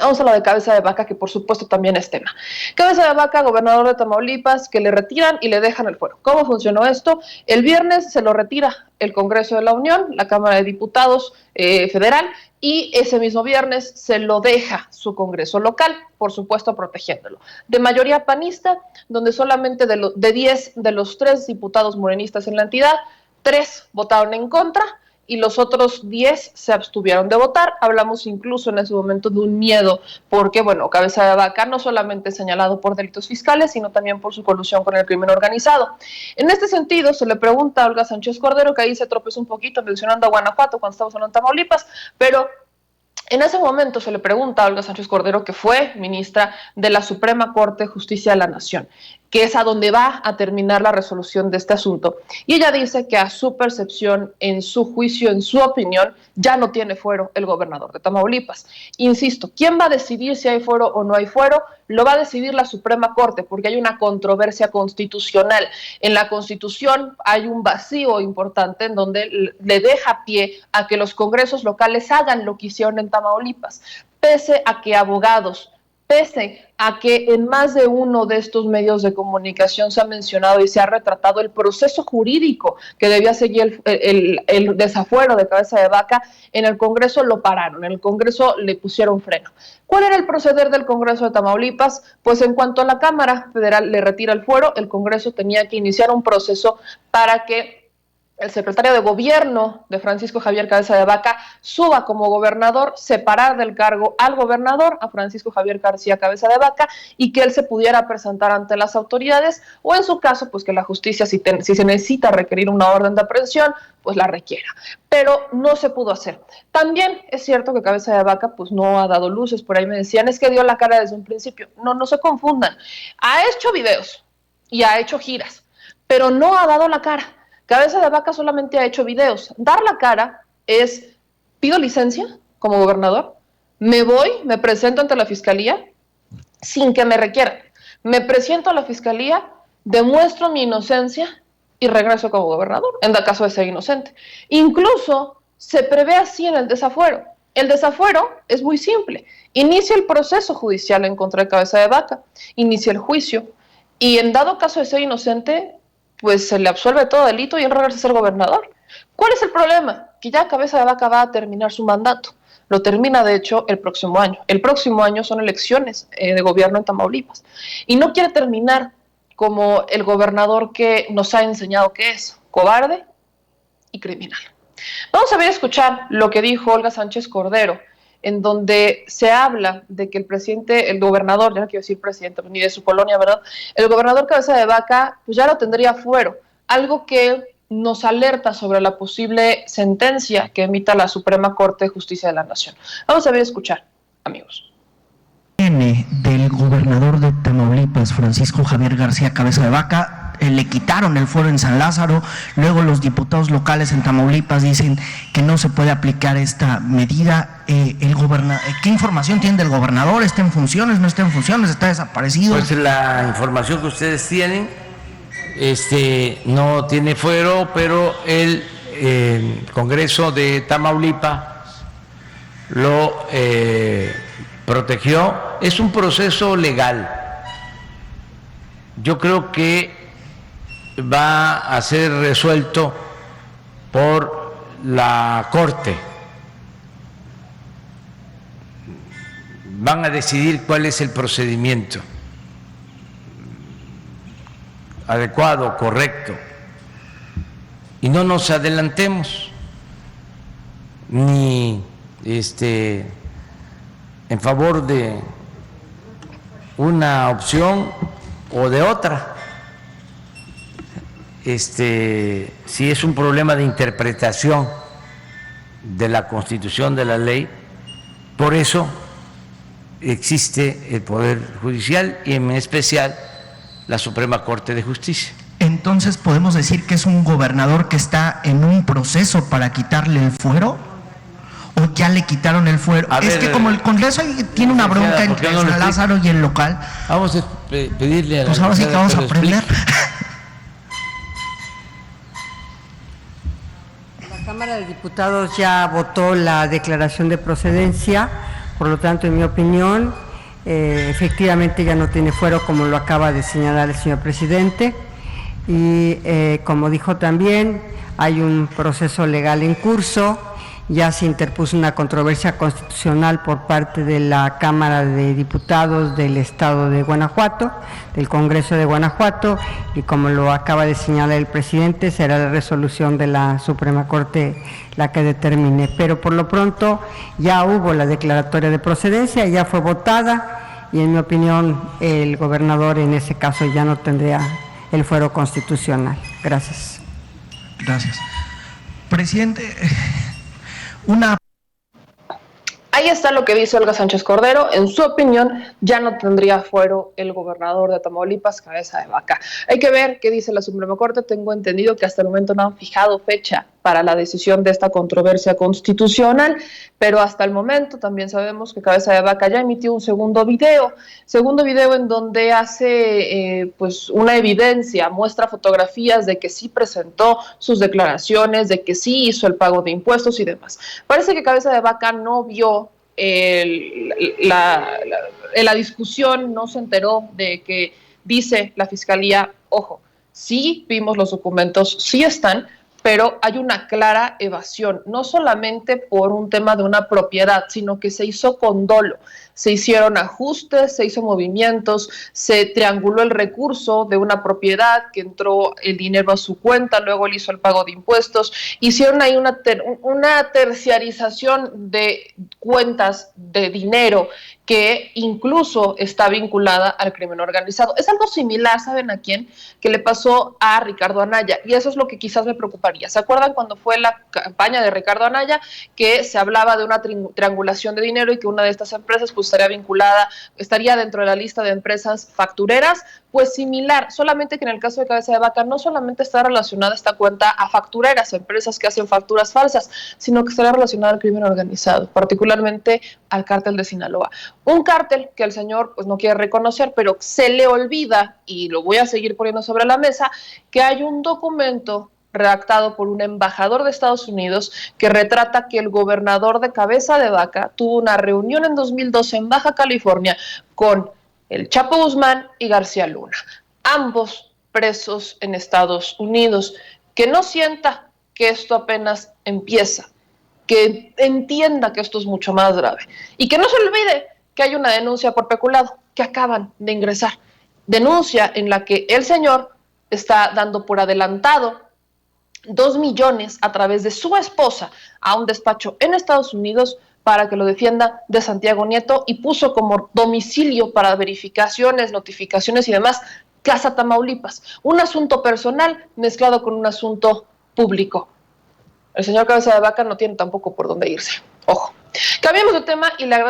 Vamos a la de Cabeza de Vaca, que por supuesto también es tema. Cabeza de Vaca, gobernador de Tamaulipas, que le retiran y le dejan el fuero. ¿Cómo funcionó esto? El viernes se lo retira el Congreso de la Unión, la Cámara de Diputados federal, y ese mismo viernes se lo deja su Congreso local, por supuesto protegiéndolo. De mayoría panista, donde solamente de 10 de los 3 diputados morenistas en la entidad, 3 votaron en contra, y los otros 10 se abstuvieron de votar. Hablamos incluso en ese momento de un miedo, porque, bueno, Cabeza de Vaca no solamente es señalado por delitos fiscales, sino también por su colusión con el crimen organizado. En este sentido, se le pregunta a Olga Sánchez Cordero, que ahí se tropezó un poquito mencionando a Guanajuato cuando estamos hablando de Tamaulipas, pero en ese momento se le pregunta a Olga Sánchez Cordero, que fue ministra de la Suprema Corte de Justicia de la Nación, que es a donde va a terminar la resolución de este asunto. Y ella dice que a su percepción, en su juicio, en su opinión, ya no tiene fuero el gobernador de Tamaulipas. Insisto, ¿quién va a decidir si hay fuero o no hay fuero? Lo va a decidir la Suprema Corte, porque hay una controversia constitucional. En la Constitución hay un vacío importante en donde le deja pie a que los congresos locales hagan lo que hicieron en Tamaulipas, pese a que abogados, pese a que en más de uno de estos medios de comunicación se ha mencionado y se ha retratado el proceso jurídico que debía seguir el desafuero de Cabeza de Vaca, en el Congreso lo pararon, en el Congreso le pusieron freno. ¿Cuál era el proceder del Congreso de Tamaulipas? Pues en cuanto a la Cámara Federal le retira el fuero, el Congreso tenía que iniciar un proceso para que el secretario de Gobierno de Francisco Javier Cabeza de Vaca suba como gobernador, separar del cargo al gobernador, a Francisco Javier García Cabeza de Vaca, y que él se pudiera presentar ante las autoridades, o en su caso, pues que la justicia, si se necesita requerir una orden de aprehensión, pues la requiera. Pero no se pudo hacer. También es cierto que Cabeza de Vaca pues no ha dado luces, por ahí me decían, es que dio la cara desde un principio. No se confundan. Ha hecho videos y ha hecho giras, pero no ha dado la cara. Cabeza de Vaca solamente ha hecho videos. Dar la cara es, pido licencia como gobernador, me voy, me presento ante la fiscalía sin que me requieran. Me presento a la fiscalía, demuestro mi inocencia y regreso como gobernador, en caso de ser inocente. Incluso se prevé así en el desafuero. El desafuero es muy simple. Inicia el proceso judicial en contra de Cabeza de Vaca, inicia el juicio y en dado caso de ser inocente, pues se le absuelve todo delito y él regresa a ser gobernador. ¿Cuál es el problema? Que ya Cabeza de Vaca va a terminar su mandato. Lo termina, de hecho, el próximo año. El próximo año son elecciones de gobierno en Tamaulipas. Y no quiere terminar como el gobernador que nos ha enseñado que es, cobarde y criminal. Vamos a ver, escuchar lo que dijo Olga Sánchez Cordero, en donde se habla de que el presidente, el gobernador, ya no quiero decir presidente, ni de su colonia, ¿verdad? El gobernador Cabeza de Vaca, pues ya lo tendría fuero, algo que nos alerta sobre la posible sentencia que emita la Suprema Corte de Justicia de la Nación. Vamos a ver, escuchar, amigos. Del gobernador de Tamaulipas, Francisco Javier García Cabeza de Vaca, le quitaron el fuero en San Lázaro, luego los diputados locales en Tamaulipas dicen que no se puede aplicar esta medida. ¿Qué información tiene del gobernador? ¿Está en funciones? ¿No está en funciones? ¿Está desaparecido? Pues la información que ustedes tienen, no tiene fuero, pero el Congreso de Tamaulipas lo protegió. Es un proceso legal. Yo creo que va a ser resuelto por la Corte. Van a decidir cuál es el procedimiento adecuado, correcto. Y no nos adelantemos ni en favor de una opción o de otra. Si es un problema de interpretación de la Constitución, de la ley, por eso existe el Poder Judicial y en especial la Suprema Corte de Justicia. Entonces, ¿podemos decir que es un gobernador que está en un proceso para quitarle el fuero? ¿O ya le quitaron el fuero? Es que como el Congreso tiene una bronca entre San Lázaro y el local. Vamos a pedirle a la... Pues ahora sí que vamos a aprender. La Cámara de Diputados ya votó la declaración de procedencia Por lo tanto, en mi opinión, efectivamente ya no tiene fuero, como lo acaba de señalar el señor presidente, y como dijo también, hay un proceso legal en curso. Ya se interpuso una controversia constitucional por parte de la Cámara de Diputados del Estado de Guanajuato, del Congreso de Guanajuato, y como lo acaba de señalar el presidente, será la resolución de la Suprema Corte la que determine. Pero por lo pronto ya hubo la declaratoria de procedencia, ya fue votada, y en mi opinión el gobernador en ese caso ya no tendría el fuero constitucional. Gracias. Gracias. Presidente, Ahí está lo que dice Olga Sánchez Cordero. En su opinión, ya no tendría fuero el gobernador de Tamaulipas, Cabeza de Vaca. Hay que ver qué dice la Suprema Corte. Tengo entendido que hasta el momento no han fijado fecha para la decisión de esta controversia constitucional, pero hasta el momento también sabemos que Cabeza de Vaca ya emitió un segundo video en donde hace pues una evidencia, muestra fotografías de que sí presentó sus declaraciones, de que sí hizo el pago de impuestos y demás. Parece que Cabeza de Vaca no vio la discusión, no se enteró de que dice la Fiscalía, ojo, sí vimos los documentos, sí están, pero hay una clara evasión, no solamente por un tema de una propiedad, sino que se hizo con dolo. Se hicieron ajustes, se hizo movimientos, se trianguló el recurso de una propiedad que entró el dinero a su cuenta, luego él hizo el pago de impuestos, hicieron ahí una terciarización de cuentas de dinero que incluso está vinculada al crimen organizado. Es algo similar, ¿saben a quién? Que le pasó a Ricardo Anaya, y eso es lo que quizás me preocuparía. ¿Se acuerdan cuando fue la campaña de Ricardo Anaya, que se hablaba de una triangulación de dinero y que una de estas empresas pues estaría dentro de la lista de empresas factureras? Pues similar, solamente que en el caso de Cabeza de Vaca no solamente está relacionada esta cuenta a factureras, empresas que hacen facturas falsas, sino que estará relacionada al crimen organizado, particularmente al cártel de Sinaloa. Un cártel que el señor pues no quiere reconocer, pero se le olvida, y lo voy a seguir poniendo sobre la mesa, que hay un documento redactado por un embajador de Estados Unidos que retrata que el gobernador de Cabeza de Vaca tuvo una reunión en 2012 en Baja California con el Chapo Guzmán y García Luna, ambos presos en Estados Unidos. Que no sienta que esto apenas empieza, que entienda que esto es mucho más grave y que no se olvide que hay una denuncia por peculado que acaban de ingresar, denuncia en la que el señor está dando por adelantado 2 millones a través de su esposa a un despacho en Estados Unidos para que lo defienda de Santiago Nieto, y puso como domicilio para verificaciones, notificaciones y demás Casa Tamaulipas, un asunto personal mezclado con un asunto público. El señor Cabeza de Vaca no tiene tampoco por dónde irse. Ojo. Cambiamos de tema y le agradezco